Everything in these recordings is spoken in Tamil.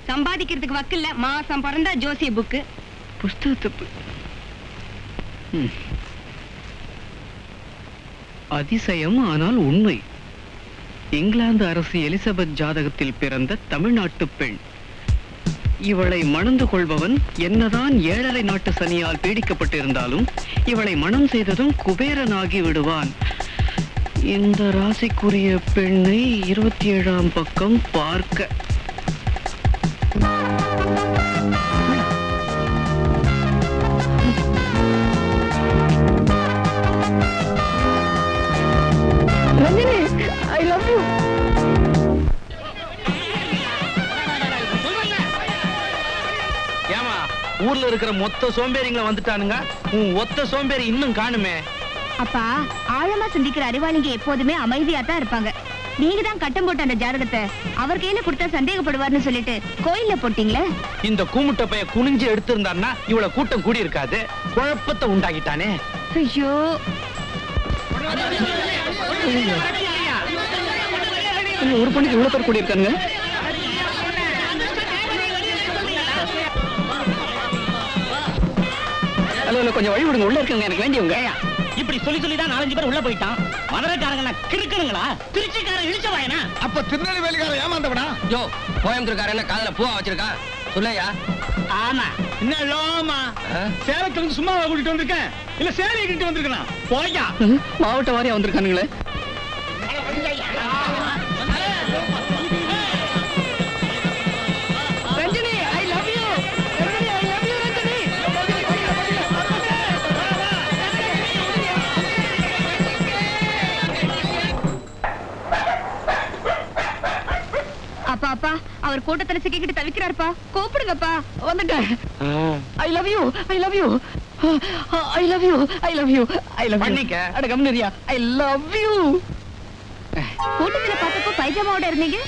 சம்பாதிக்கிறதுக்கு வக்கில்ல, மாசம் பிறந்தா ஜோசிய புக்கு புஸ்தகத்து. அதிசயம் ஆனால் உண்மை. இங்கிலாந்து அரசி எலிசபெத் ஜாதகத்தில் பிறந்த தமிழ்நாட்டு பெண். இவளை மணந்து கொள்பவன் என்னதான் 7.5 நாட்டு சனியால் பீடிக்கப்பட்டிருந்தாலும் இவளை மணம் செய்ததும் குபேரனாகி விடுவான். இந்த ராசிக்குரிய பெண்ணை 27ஆம் பக்கம் பார்க்க. I love you. ஏமா ஊர்ல இருக்கிற மொத்த சோம்பேறிங்களை வந்துட்டானுங்க, உன் ஒத்த சோம்பேறி இன்னும் காணுமே. அப்பா, ஆழமா சிந்திக்கிற அறிவாளிங்க எப்போதுமே அமைதியா தான் இருப்பாங்க. நீங்க தான் கட்டம் போட்ட அந்த ஜாதகத்தை அவர் கையில கொடுத்தா சந்தேகப்படுவார்னு சொல்லிட்டு கோயில்ல போட்டீங்களே. இந்த கூமுட்ட பைய குனிஞ்சு எடுத்திருந்தான்னா இவ்வளவு கூட்டம் கூடி இருக்காது. குழப்பத்தை உண்டாக்கிட்டானே. ஐயோ, ஒரு பொண்ணுக்கு இவ்வளவு பேர் கூடி இருக்காங்க. ஹலோ, கொஞ்சம் வழி விடுங்க, உள்ள இருக்காங்க, எனக்கு வேண்டியவங்க. இப்படி சொல்லி சொல்லிதான் 4-5 பேர் உள்ள போயிட்டான். மதுரைக்காரங்க கிறுக்கணுங்களா? திருச்சிக்காரன் இழிச்ச வாயனா? அப்ப திருநெல்வேலிக்காரன் ஏமாந்தவனா? யோ, கோயம்புத்தூர்காரன் காதல பூவா வச்சிருக்கான் சொல்லையா? ஆமா. என்ன லோமா? சேலத்துல இருந்து சும்மா கூட்டிட்டு வந்திருக்கேன், இல்ல சேலையை கிட்ட வந்திருக்கேன். போயா, மாவட்ட வாரியா வந்திருக்கானுங்களே. அப்பா அப்பா, அவர் கூட்டத்துல சிக்கிட்டு தவிக்கிறாருப்பா, கூப்பிடுங்கப்பா. வந்துட்டேன். I love you, I love you, I love you, I love you, I love you. பண்ணிக்க. அட கம்னரியா, I love you. கூட்டத்துல பார்த்தப்போ பைஜாமாவோட இருந்தீங்க.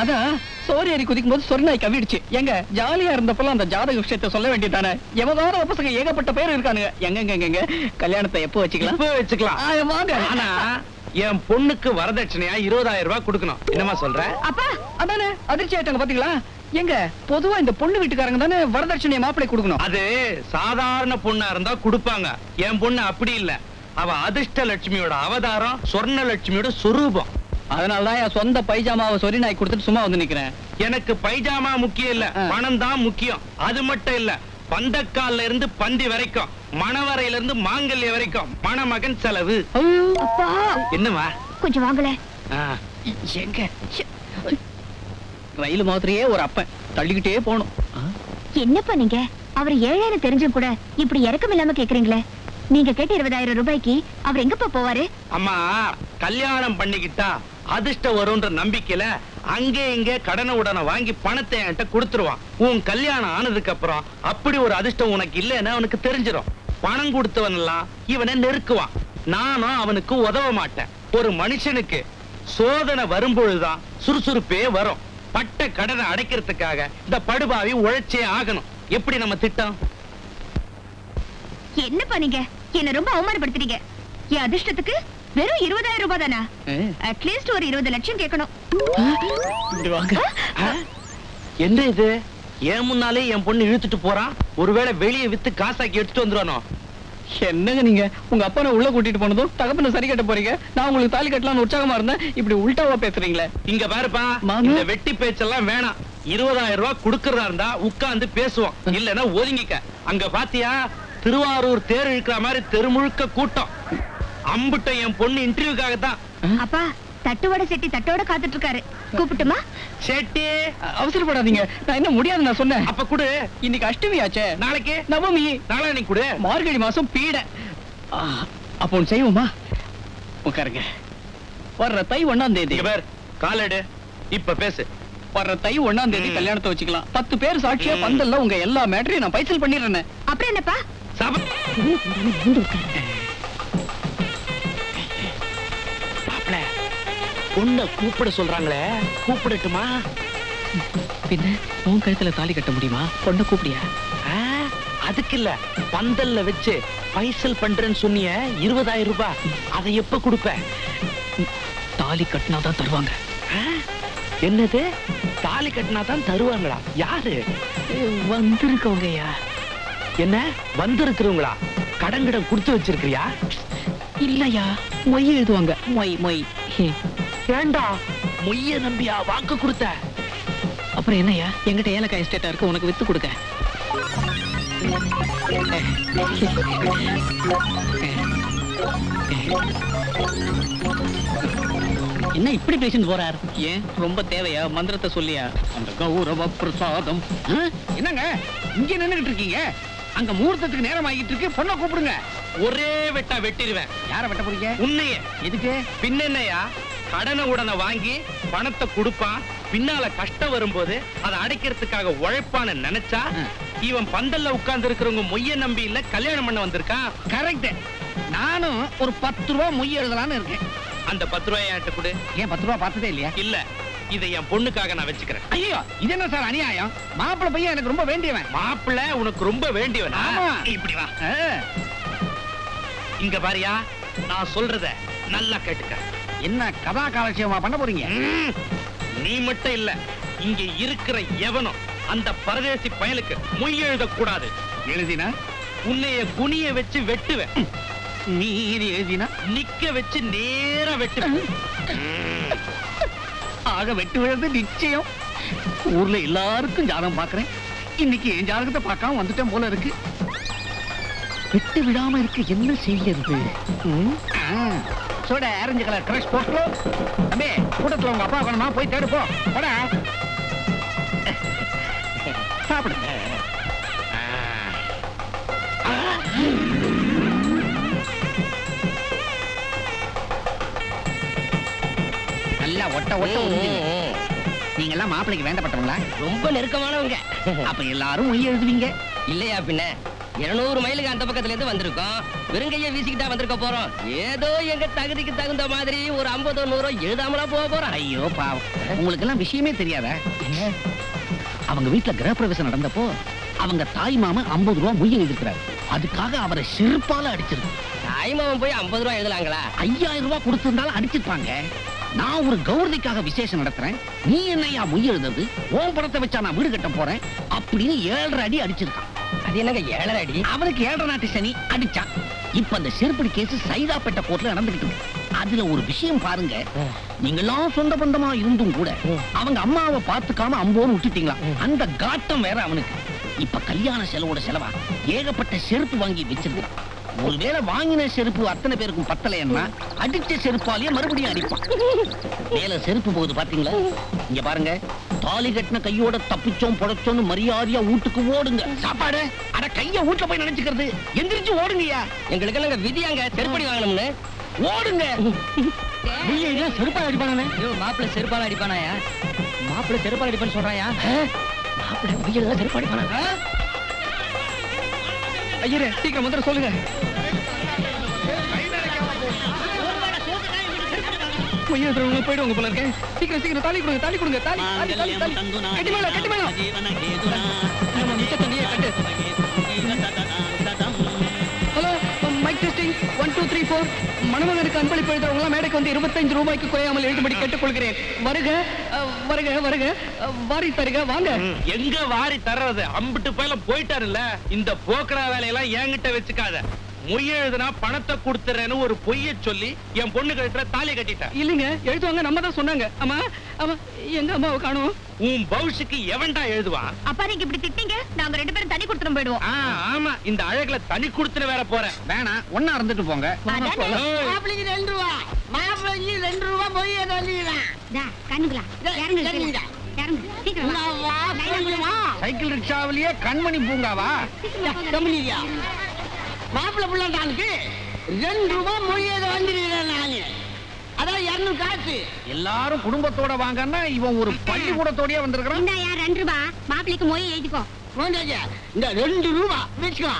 அதான் சோரி ஏறி குதிக்கும் போது சொர்ணாய் கவிடுச்சு. எங்க ஜாலியா இருந்தப்பெல்லாம் அந்த ஜாதக விஷயத்தை சொல்ல வேண்டியதானே. எவதான பசங்க ஏகப்பட்ட பேர் இருக்கானுங்க. எங்க கல்யாணத்தை எப்போ வச்சுக்கலாம்? இப்ப வச்சுக்கலாம். வாங்க. ஆனா என் பொண்ணுக்கு வரதட்சணையா 20,000 ரூபாய் கொடுக்கணும். என்னமா சொல்ற? அப்பா, அதானே அதிர்ச்சி ஆயிட்டாங்க பாத்தீங்களா? எங்க பொதுவா இந்த பொண்ணு வீட்டுக்காரங்க தானே வரதட்சணையை மாப்பிள்ளை கொடுக்கணும். அது சாதாரண பொண்ணா இருந்தா கொடுப்பாங்க. என் பொண்ணு அப்படி இல்ல. அவ அதிர்ஷ்ட லட்சுமியோட அவதாரம், சொர்ண லட்சுமியோட சொரூபம். அதனாலதான் என் சொந்த பைஜாமாவை சொரி நாய் கொடுத்துட்டு சும்மா வந்து நிக்கிறேன். எனக்கு பைஜாமா முக்கியம் இல்ல, பணம் தான் முக்கியம். அது மட்டும் இல்ல, பந்தக்கால்ல இருந்து பந்தி வரைக்கும், மணவரையில இருந்து மாங்கல்ய வரைக்கும் மணமகன் செலவு. அப்பா, என்னவா? கொஞ்சம் வாங்கல. எங்க ரயில் மாதிரியே ஒரு அப்பன் தள்ளிக்கிட்டே போகணும். என்னப்பா நீங்க அவர் 7,000 தெரிஞ்சும் கூட இப்படி இறக்கம் இல்லாம கேக்குறீங்களே. நீங்க கேட்ட 20,000 ரூபாய்க்கு அவர் எங்கப்பா போவாரு? அம்மா, கல்யாணம் பண்ணிக்கிட்டா அதிர்ஷ்டம் வரும்ன்ற நம்பிக்கையில அங்கே இங்கே கடனை உடனே வாங்கி பணத்தை என்கிட்ட கொடுத்துருவான். உன் கல்யாணம் ஆனதுக்கு அப்புறம் அப்படி ஒரு அதிர்ஷ்டம் உனக்கு இல்லைன்னு அவனுக்கு தெரிஞ்சிடும். பணம் கொடுத்தவன் எல்லாம் இவனை நெருக்குவான். நானும் அவனுக்கு உதவ மாட்டேன். ஒரு மனுஷனுக்கு சோதனை வரும்பொழுதுதான் சுறுசுறுப்பே வரும். பட்ட கடனை அடைக்கிறதுக்காக இந்த படுபாவி உழைச்சே ஆகணும். எப்படி நம்ம திட்டம்? என்னப்பா நீங்க என்ன ரொம்ப அவமானப்படுத்துறீங்க. என் அதிர்ஷ்டத்துக்கு வெறும் 20,000 ரூபாய் தானா? அட்லீஸ்ட் ஒரு 20 லட்சம் கேட்கணும். என்ன இது? ஏன் முன்னாலே என் பொண்ணு இழுத்துட்டு போறான். ஒருவேளை வெளியே வித்து காசாக்கி எடுத்துட்டு வந்துருவானோ? என்னங்க நீங்க உங்க அப்பனை உள்ள கூட்டிட்டு போனதும் தகப்பன சரி கட்ட போறீங்க. நான் உங்களுக்கு தாலி கட்டலாம்னு உற்சாகமா இருந்தேன். இப்படி உல்டாவா பேசுறீங்களே. இங்க பாருப்பா, இந்த வெட்டி பேச்செல்லாம் வேணாம். 20,000 ரூபாய் குடுக்கறதா இருந்தா உட்கார்ந்து பேசுவோம், இல்லன்னா ஒதுங்கிக்க. அங்க பாத்தியா, திருவாரூர் தேர் இழுக்கிற மாதிரி தெரு முழுக்க கூட்டம். அம்புட்ட என் பொண்ணு இன்டர்வியூக்காக தான். அப்பா, தட்டுவடை செட்டி தட்டோட காத்துட்டு இருக்காரு. கூப்பிட்டுமா? செட்டி, அவசரப்படாதீங்க. நான் என்ன முடியாது நான் சொன்னேன். அப்ப குடு. இன்னைக்கு அஷ்டமி ஆச்சே. நாளைக்கு நவமி. நாளைக்கு குடு. மார்கழி மாசம் பீட. அப்போ ஒன்று செய்வோமா? உட்காருங்க. வர்ற தை 1ஆம் தேதி. காலடு. இப்ப பேசு. வர்ற தை 1ஆம் தேதி கல்யாணத்தை வச்சுக்கலாம். 10 பேர் சாட்சியா பந்தல்ல உங்க எல்லா மேட்டரையும் நான் பைசல் பண்ணிடுறேன். அப்புறம் என்னப்பா? பொண்ண கூப்பிட சொல்றாங்களே, கூப்பிடட்டுமா? பின்ன உன் கழுத்துல தாலி கட்ட முடியுமா? பொண்ணை கூப்பிடியா? அதுக்கு இல்ல, பந்தல்ல வச்சு பைசல் பண்றேன்னு சொன்னிய 20,000 ரூபாய், அதை எப்ப கொடுப்ப? தாலி கட்டினாதான் தருவாங்க. என்னது தாலி கட்டினா தான் தருவாங்களா? யாரு? வந்திருக்கவங்கய்யா. என்ன வந்திருக்கிறவங்களா? கடன்கிடம் கொடுத்து வச்சிருக்கிறியா? இல்லையா, மொய் எழுதுவாங்க. மொய் மொய். ஏண்டா மொய்ய நம்பியா வாக்கு கொடுத்த? அப்புறம் என்னய்யா, எங்கிட்ட ஏலக்காய் எஸ்டேட்டா இருக்கு, உனக்கு வித்து கொடுக்க. என்ன இப்படி பேசிட்டு போறார்? ஏன், ரொம்ப தேவையா? மந்திரத்தை சொல்லியா? அந்த கௌரவ பிரசாதம். என்னங்க இங்க நின்னுகிட்டு இருக்கீங்க? அங்க முகூர்த்தத்துக்கு நேரம் ஆகிட்டு இருக்கு, பொண்ணை கூப்பிடுங்க. ஒரே வெட்டா வெட்டிடுவேன். யார வெட்ட போறீங்க? உன்னைய. எதுக்கு? பின்னென்னையா, கடனை உடனே வாங்கி பணத்தை கொடுப்பான், பின்னால கஷ்டம் வரும்போது அதை அடைக்கிறதுக்காக உழைப்பான்னு நினைச்சா இவன் பந்தல்ல உட்கார்ந்து இருக்கிறவங்க மொய்ய நம்பி இல்ல கல்யாணம் பண்ண வந்திருக்கான். கரெக்ட். நானும் ஒரு 10 ரூபா மொய் எழுதலான்னு இருக்கேன். அந்த 10 ரூபாய் என்கிட்ட கொடு. ஏன் 10 ரூபா பார்த்ததே இல்லையா? இல்ல, இதை என் பொண்ணுக்காக நான் வச்சுக்கிறேன். ஐயோ, இது என்ன சார் அநியாயம்? மாப்பிள்ளை பையன் எனக்கு ரொம்ப வேண்டியவன். மாப்பிள்ளை உனக்கு ரொம்ப வேண்டியவனா? ஆமா. இப்படி வா. இங்க பாரியா, நான் சொல்றத நல்லா கேட்டுக்க. என்ன கதா காலட்சியமா பண்ண போறீங்க? நீ மட்டும் இல்ல, இங்க இருக்கிற எவனும் அந்த பரதேசி பயலுக்கு மொய் எழுதக்கூடாது. எழுதினா உன்னைய குனிய வச்சு வெட்டுவேன். நீ எழுதினா நிக்க வச்சு நேரா வெட்டுவேன். ஆக வெட்டு விழுறது நிச்சயம். ஊர்ல எல்லாருக்கும் ஜாதகம் பாக்குறேன், இன்னைக்கு என் ஜாதகத்தை பார்க்காம வந்துட்டேன் போல இருக்கு. வெட்டு விடாம இருக்கு, என்ன செய்யறது? சோட ஆரஞ்சு கலர் ட்ரெஸ் போட்டு தம்பி, கூட்டத்துல உங்க அப்பா வேணுமா? போய் தேடு போ. போடா சாப்பிடுங்க. நல்லா ஒட்ட ஒட்ட நீங்க எல்லாம் மாப்பிளைக்கு வேண்டப்பட்டவங்களா? ரொம்ப நெருக்கமானவங்க. அப்ப எல்லாரும் மொய் எழுதுவீங்க இல்லையா பின்ன? 200 மைலுக்கு அந்த பக்கத்துல இருந்து வந்திருக்கோம். வெறுங்கைய வீசிக்கிட்டா வந்திருக்க போறோம். ஏதோ எங்க தகுதிக்கு தகுந்த மாதிரி ஒரு 50 100 எழுதாமலா போக போறோம். ஐயோ பாவம், உங்களுக்கு எல்லாம் விஷயமே தெரியாதா? அவங்க வீட்டுல கிரகப்பிரவேசம் நடந்தப்போ அவங்க தாய் மாமன் 50 ரூபாய் மொய் எழுதிருக்கிறாரு. அதுக்காக அவரை செருப்பால அடிச்சிருக்கு. தாய்மாவன் போய் 50 ரூபாய் எழுதலாங்களா? 5000 ரூபாய் கொடுத்திருந்தாலும் அடிச்சிருப்பாங்க. நான் ஒரு கௌரதிக்காக விசேஷம் நடத்துறேன், நீ என்னையா மொய் எழுதுறது? உன் படத்தை வச்சா நான் வீடு கட்ட போறேன் அப்படின்னு 7.5 அடி அடிச்சிருக்கான். அது என்னங்க 7.5 அடி? அவனுக்கு 7.5 நாட்டு சனி அடிச்சான். இப்ப அந்த செருப்படி கேஸ் சைதாப்பேட்டை கோர்ட்ல நடந்துகிட்டு இருக்கு. அதுல ஒரு விஷயம் பாருங்க, நீங்கெல்லாம் சொந்த பந்தமா இருந்தும் கூட அவங்க அம்மாவை பார்த்துக்காம அம்போன்னு விட்டுட்டீங்களா? அந்த காட்டம் வேற அவனுக்கு. இப்ப கல்யாண செலவோட செலவா ஏகப்பட்ட செருப்பு வாங்கி வச்சிருக்கான். ஒருவேளை வாங்கின செருப்பு அத்தனை பேருக்கும் பத்தலைன்னா அடிச்ச செருப்பாலேயே மறுபடியும் அடிப்பான். மேல செருப்பு போகுது பாத்தீங்களா? இங்க பாருங்க, தாலி கட்டின கையோட தப்பிச்சோம் பொழைச்சோன்னு மரியாதையா வீட்டுக்கு ஓடுங்க. சாப்பாடு அட கைய வீட்டுல போய் நினைச்சுக்கிறது, எந்திரிச்சு ஓடுங்கய்யா. எங்களுக்கு எல்லாம் விதியாங்க செருப்படி வாங்கணும்னு. ஓடுங்க. செருப்பா அடிப்பானே. மாப்பிள்ளை செருப்பால அடிப்பானாயா? மாப்பிள்ளை செருப்பால அடிப்பான்னு சொல்றாயா? மாப்பிள்ளை வெயில செருப்பா அடிப்பானா? ஐயரே, சீக்கிரம் மந்திரம் சொல்லுங்க. மொய் எழுதுறவங்க போயிடுவாங்க போல இருக்கேன். சீக்கிரம் சீக்கிரம் தாலி கொடுங்க, தாலி கொடுங்க. தாலி தாலி தாலி தாலி. கட்டி மேல கட்டி மேல. நம்ம மிச்ச தண்ணியை கட்டு. Hello, mike testing 1 2 3 4. மணமகனுக்கு அன்பளிப்பு எழுதுறவங்க மேடைக்கு வந்து 25 ரூபாய்க்கு குறையாமல் எழுதும்படி கேட்டுக்கொள்கிறேன். வருக வருக வருக, வாரி தருக, வாங்க. எங்க வாரி தர்றது? அம்பிட்டு போயில போயிட்டாருல்ல. இந்த போக்கடா வேலையெல்லாம் என்கிட்ட வச்சுக்காத. மொய் எழுதுனா பணத்தை கொடுத்துறேன்னு ஒரு பொய்ய சொல்லி என் பொண்ணு கழுத்துல தாலி கட்டிட்டேன். இல்லைங்க, எழுதுவாங்க, நம்ம தான் சொன்னாங்க. ஆமா ஆமா, எங்க அம்மாவை காணோம். உன் பவுஷுக்கு எவன்டா எழுதுவான்? அப்பா நீங்க இப்படி திட்டீங்க, நாங்க 2 பேரும் தனி கொடுத்துட்டு போயிடுவோம். ஆமா, இந்த அழகுல தனி கொடுத்துட்டு வேற போறேன். வேணாம், ஒன்னா இருந்துட்டு போங்க. அதானே. மாப்பிளைக்கு 2 ரூபா, மாப்பிளைக்கு 2 ரூபா போய் சொல்லிடுறேன். கண்ணுங்களா இறங்குங்க, இறங்கு சீக்கிரம் வா. சைக்கிள் ரிக்ஷாவிலேயே கண்மணி பூங்காவா? கம்பெனியா மாப்பிள்ளை பிள்ளைக்கு 2 ரூபா மொய் வந்துருக்கிறேன் நானு. அதான் 200 காசு. எல்லாரும் குடும்பத்தோட வாங்கன்னா இவன் ஒரு பள்ளிக்கூடத்தோடய வந்திருக்கான். இந்தாயா 2 ரூபா, மாப்பிளைக்கு மொய் எழுதிக்கோ. வேண்டாங்க, இந்த 2 ரூபா வச்சுக்கோ.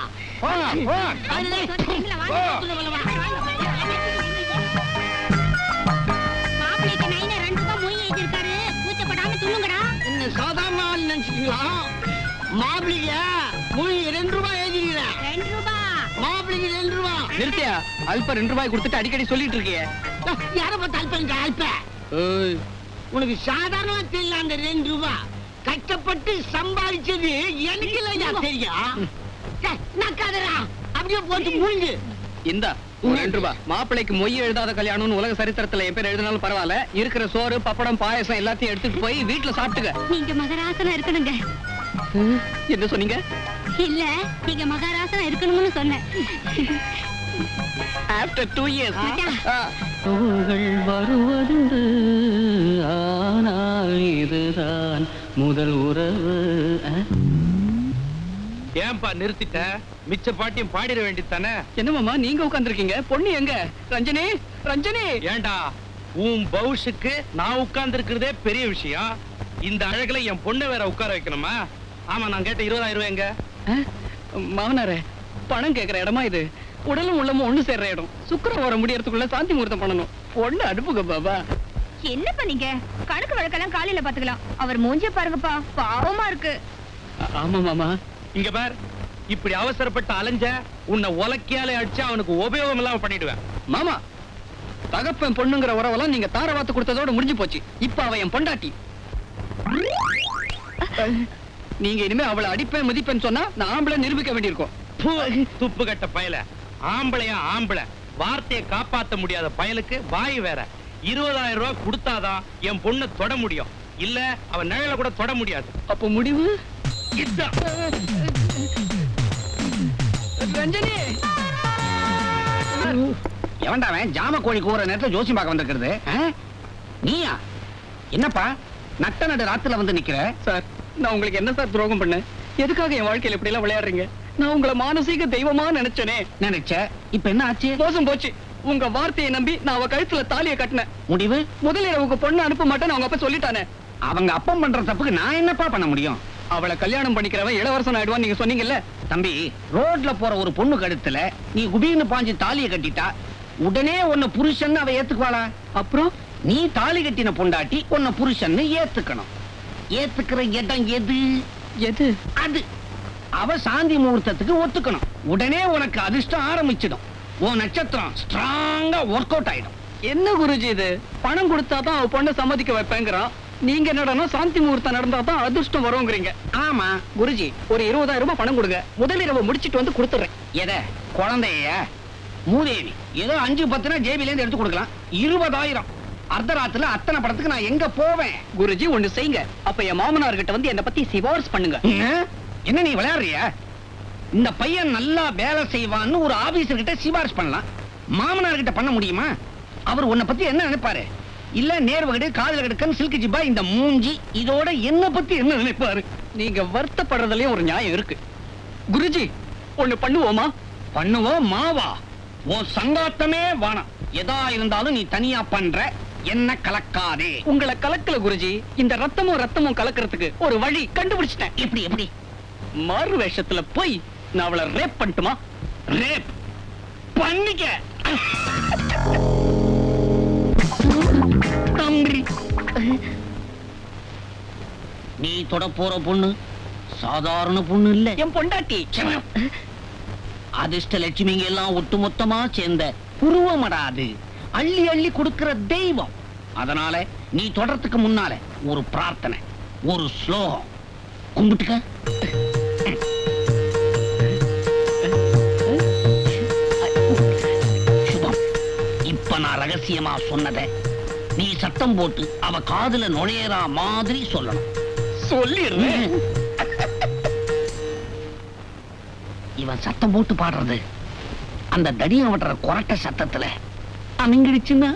மாப்பிளைக்கு நைனா 2 ரூபா மொய் எழுதிருக்காரு, கூச்சப்படாம துண்ணுங்கடா. என்ன சாதாரண ஆள் நினைச்சுக்கீங்களா? மாப்பிளைக்கு மொய் 2 ரூபா எழுதிக்கிறேன். 2 ரூபா மாப்பிளைக்கு 2 ரூபா. நிறுத்தியா? அல்ப 2 ரூபாய் கொடுத்துட்டு அடிக்கடி சொல்லிட்டு இருக்கியே. யார பார்த்து அல்ப அல்ப உனக்கு சாதாரணமா தெரியல அந்த 2 ரூபாய் கஷ்டப்பட்டு சம்பாதிச்சது எனக்கு இல்லையா தெரியும் நக்காதரா அப்படியே போட்டு முழுங்கு. இந்தா 2 ரூபாய். மாப்பிள்ளைக்கு மொய் எழுதாத கல்யாணம்னு உலக சரித்திரத்துல என் பேர் எழுதினாலும் பரவாயில்ல, இருக்கிற சோறு பப்படம் பாயசம் எல்லாத்தையும் எடுத்துட்டு போய் வீட்டுல சாப்பிட்டுக்க. நீங்க மகராசனா இருக்கணுங்க. என்ன சொன்னீங்க? இல்ல, நீங்க மகராசனா இருக்கணும்னு சொன்னேன். After 2 years. வருவதுண்டு ஆனால் இதுதான் முதல் உறவு. ஏன்பா நிறுத்திட்ட? மிச்ச பாட்டியும் பாடிட வேண்டியதானே? என்ன மாமா நீங்க உட்கார்ந்திருக்கீங்க, பொண்ணு எங்க? ரஞ்சனி, ரஞ்சனி. ஏண்டா உன் பவுஷுக்கு நான் உட்கார்ந்து இருக்கிறதே பெரிய விஷயம். இந்த அழகுல என் பொண்ணை வேற உட்கார வைக்கணுமா? ஆமா, நான் கேட்ட 20,000 ரூபாய் எங்க? மாமனாரே, பணம் கேக்குற இடமா இது? உடலும் உள்ளமும் ஒண்ணு சேர்ற இடம். சுக்கிரவாரம் முடியறதுக்குள்ள சாந்தி முகூர்த்தம் பண்ணணும். பொண்ணு அனுப்புங்க பாபா. என்னப்பா நீங்க கணக்கு வழக்கெல்லாம் காலையில பாத்துக்கலாம். அவர் மூஞ்சிய பாருங்கப்பா, பாவமா இருக்கு. ஆமா மாமா. இங்க பார், இப்படி அவசரப்பட்டு அலைஞ்ச உன்னை உலக்கியாலே அடிச்சு அவனுக்கு உபயோகம் இல்லாம பண்ணிடுவேன். மாமா, தகப்பன் பொண்ணுங்கிற உறவெல்லாம் நீங்க தார வாத்து கொடுத்ததோட முடிஞ்சு போச்சு. இப்ப அவ என் பொண்டாட்டி. நீங்க இனிமே அவளை அடிப்பேன் மதிப்பேன்னு சொன்னா நான் ஆம்பளை நிரூபிக்க வேண்டியிருக்கும். துப்பு கட்ட பயல, ஆம்பளையா ஆம்பளை, வார்த்தையை காப்பாத்த முடியாத பயலுக்கு வாய் வேற. 20,000 ரூபாய் கொடுத்தாதான் என் பொண்ணை தொட முடியும், இல்ல அவன் நிழல கூட தொட முடியாது. அப்ப முடிவு இதுதான். ரஞ்சனி, எவன்டாவன் ஜாம கோழி கூற நேரத்துல ஜோசி பார்க்க வந்திருக்கிறது? நீயா? என்னப்பா நட்ட நடு ராத்துல வந்து நிக்கிற? சார், நான் உங்களுக்கு என்ன சார் துரோகம் பண்ணேன்? எதுக்காக என் வாழ்க்கையில இப்படி எல்லாம் விளையாடுறீங்க? நான் உங்களை மானசீக தெய்வமா நினைச்சனே. நினைச்ச, இப்ப என்ன ஆச்சு? மோசம் போச்சு. உங்க வார்த்தையை நம்பி நான் அவ கழுத்துல தாலியை கட்டினேன். முடிவு? முதல் இரவுக்கு பொண்ணு அனுப்ப மாட்டேன்னு அவங்க அப்பா சொல்லிட்டானே. அவங்க அப்பம் பண்ற தப்புக்கு நான் என்னப்பா பண்ண முடியும்? அவளை கல்யாணம் பண்ணிக்கிறவன் இளவரசன் ஆயிடுவான்னு நீங்க சொன்னீங்கல்ல. தம்பி, ரோட்ல போற ஒரு பொண்ணு கழுத்துல நீ குபீர்னு பாஞ்சு தாலியை கட்டிட்டா உடனே உன்னை புருஷன் அவ ஏத்துக்குவாளா? அப்புறம் நீ தாலி கட்டின பொண்டாட்டி உன்னை புருஷன் ஏத்துக்கணும். ஏத்துக்கிற இடம் எது? எது? அது அவ சாந்தி முகூர்த்தத்துக்கு ஒத்துக்கணும். உடனே உனக்கு அதிர்ஷ்டம் ஆரம்பிச்சிடும். உன் நட்சத்திரம் ஸ்ட்ராங்கா ஒர்க் அவுட் ஆயிடும். என்ன குருஜி இது? பணம் கொடுத்தாதான் அவ பொண்ணை சம்மதிக்க வைப்பேங்கிறான். நீங்க என்னடா சாந்தி முகூர்த்தம் நடந்தாதான் அதிர்ஷ்டம் வருங்கிறீங்க. ஆமா குருஜி, ஒரு 20,000 ரூபாய் பணம் கொடுங்க. முதல் இரவு முடிச்சிட்டு வந்து கொடுத்துறேன். எத? குழந்தைய? மூதேவி, ஏதோ 5-10 ஜேபில இருந்து எடுத்து கொடுக்கலாம். 20,000 அர்த்தராத்துல அத்தனை படத்துக்கு நான் எங்க போவேன்? குருஜி, ஒண்ணு செய்யுங்க. அப்ப என் மாமனார் கிட்ட வந்து என்ன பத்தி சிபாரிசு பண்ணுங்க. என்ன நீ விளையாடுறியா? இந்த பையன் நல்லா வேலை செய்வான்னு ஒரு ஆபீசர் கிட்ட சிபாரிசு பண்ணலாம், மாமனார் கிட்ட பண்ண முடியுமா? அவர் உன்னை பத்தி என்ன நினைப்பாரு? இல்ல நேர்வகடு காதல கிடக்கன் சில்க் ஜிப்பா இந்த மூஞ்சி இதோட என்ன பத்தி என்ன நினைப்பாரு? நீங்க வருத்தப்படுறதுலயும் ஒரு நியாயம் இருக்கு. குருஜி, ஒண்ணு பண்ணுவோமா? பண்ணுவோம். மாவா, உன் சங்காத்தமே வானம். எதா இருந்தாலும் நீ தனியா பண்ற, என்ன கலக்காதே. உங்களை கலக்கல குருஜி. இந்த ரத்தமும் கலக்கிறதுக்கு ஒரு வழி கண்டுபிடிச்சிட்டேன். எப்படி எப்படி? மாறு வேஷத்துல போய் நான் அவளை ரேப் பண்ணட்டுமா? ரேப் பண்ணிக்க. தம்பி, நீ தொட போற பொண்ணு சாதாரண பொண்ணு இல்ல, என் பொண்டாட்டி. அதிர்ஷ்ட லட்சுமிங்க எல்லாம் ஒட்டுமொத்தமா சேர்ந்த உருவமடாது, அள்ளி அள்ளி கொடுக்கிற தெய்வம். அதனால நீ தொடறதுக்கு முன்னால ஒரு பிரார்த்தனை, ஒரு ஸ்லோகம் கும்பிட்டுக்க. சுபம், இப்ப நான் ரகசியமா சொன்னதை நீ சத்தம் போட்டு அவ காதுல நுழையறா மாதிரி சொல்லணும். சொல்லிடுறேன். இவன் சத்தம் போட்டு பாடுறது அந்த தடியம் வட்டுற கொரட்ட சத்தத்துல அமிங்கிடுச்சுன்னா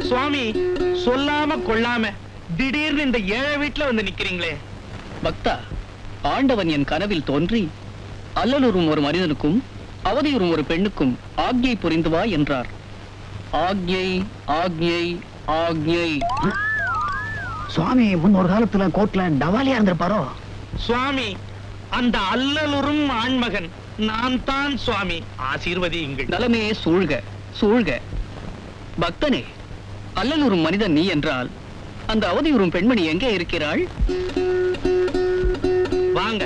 சுவாமி, சொல்லாம கொள்ளாம திடீர்னு இந்த ஏழை வீட்டுல வந்து நிக்கிறீங்களே. பக்தா, ஆண்டவன் என் கனவில் தோன்றி அல்லலுறும் ஒரு மனிதனுக்கும் அவதியுறும் ஒரு பெண்ணுக்கும் ஆக்ஞை புரிந்து வா என்றார். ஆக்ஞை ஆக்ஞை ஆக்ஞை. சுவாமி முன்னொரு காலத்துல கோர்ட்ல டவாலியா இருந்திருப்பாரோ? சுவாமி, அந்த அல்லலுறும் ஆண்மகன் நான் தான் சுவாமி. ஆசீர்வதியுங்கள். நலமே சூழ்க சூழ்க. பக்தனே, அல்லலுறும் மனிதன் நீ என்றால் அந்த அவதியுறும் பெண்மணி எங்கே இருக்கிறாள்? வாங்க.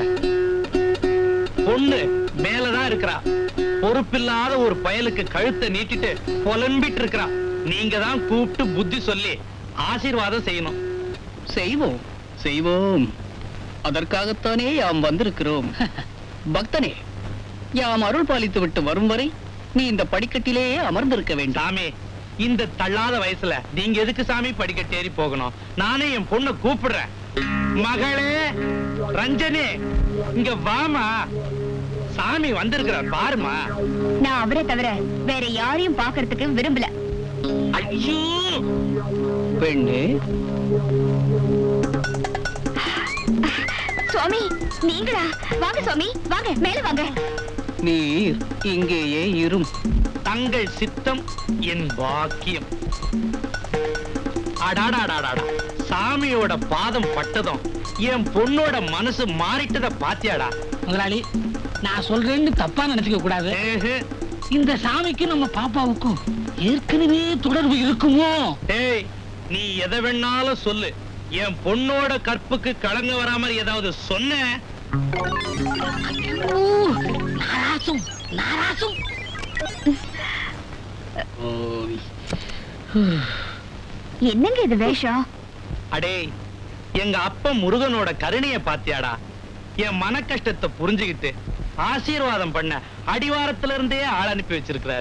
பொண்ணு மேலதான் இருக்கிறா. பொறுப்பில்லாத ஒரு பயலுக்கு கழுத்தை நீட்டிட்டு புலம்பிட்டு இருக்கிறா. நீங்க தான் கூப்பிட்டு புத்தி சொல்லி ஆசீர்வாதம் செய்யணும். செய்வோம் செய்வோம். அதற்காகத்தானே யாம் வந்திருக்கிறோம். பக்தனே, யாம் அருள் பாலித்து விட்டு வரும் வரை நீ இந்த படிக்கட்டிலேயே அமர்ந்திருக்க வேண்டாம். சாமி, இந்த தள்ளாத வயசுல நீங்க எதுக்கு சாமி படிக்கட்டேறி போகணும்? நானே என் பொண்ணை கூப்பிடுறேன். மகளே ரஞ்சனி, இங்க வாமா. சாமி வந்திருக்கிறார் பாருமா. நான் அவரை தவிர வேற யாரையும் பாக்குறதுக்கு விரும்பல. ஐயோ பெண்ணே, சுவாமி நீங்களா? வாங்க சுவாமி, வாங்க மேல வாங்க. நீர் இங்கேயே இரும். தங்கள் சித்தம் என் பாக்கியம். அடாடாடாடா, சாமியோட பாதம் பட்டதும் என் பொண்ணோட மனசு மாறிட்டத பாத்தியாடா? முதலாளி, நான் சொல்றேன்னு தப்பா நினைச்சுக்க கூடாது. ஏஹே. இந்த சாமிக்கு நம்ம பாப்பாவுக்கும் ஏற்கனவே தொடர்பு இருக்குமோ? ஏய், நீ எதை வேணாலும் சொல்லு. என் பொண்ணோட கற்புக்கு கலங்க வராம ஏதாவது சொன்ன நாராசும் நாராசும். என்னங்க இது வேஷம்? அடே, எங்க அப்பா முருகனோட கருணைய பாத்தியாடா? என் மன கஷ்டத்தை புரிஞ்சுக்கிட்டு ஆசீர்வாதம் பண்ண அடிவாரத்துல இருந்தே ஆள் அனுப்பி வச்சிருக்கிறார்.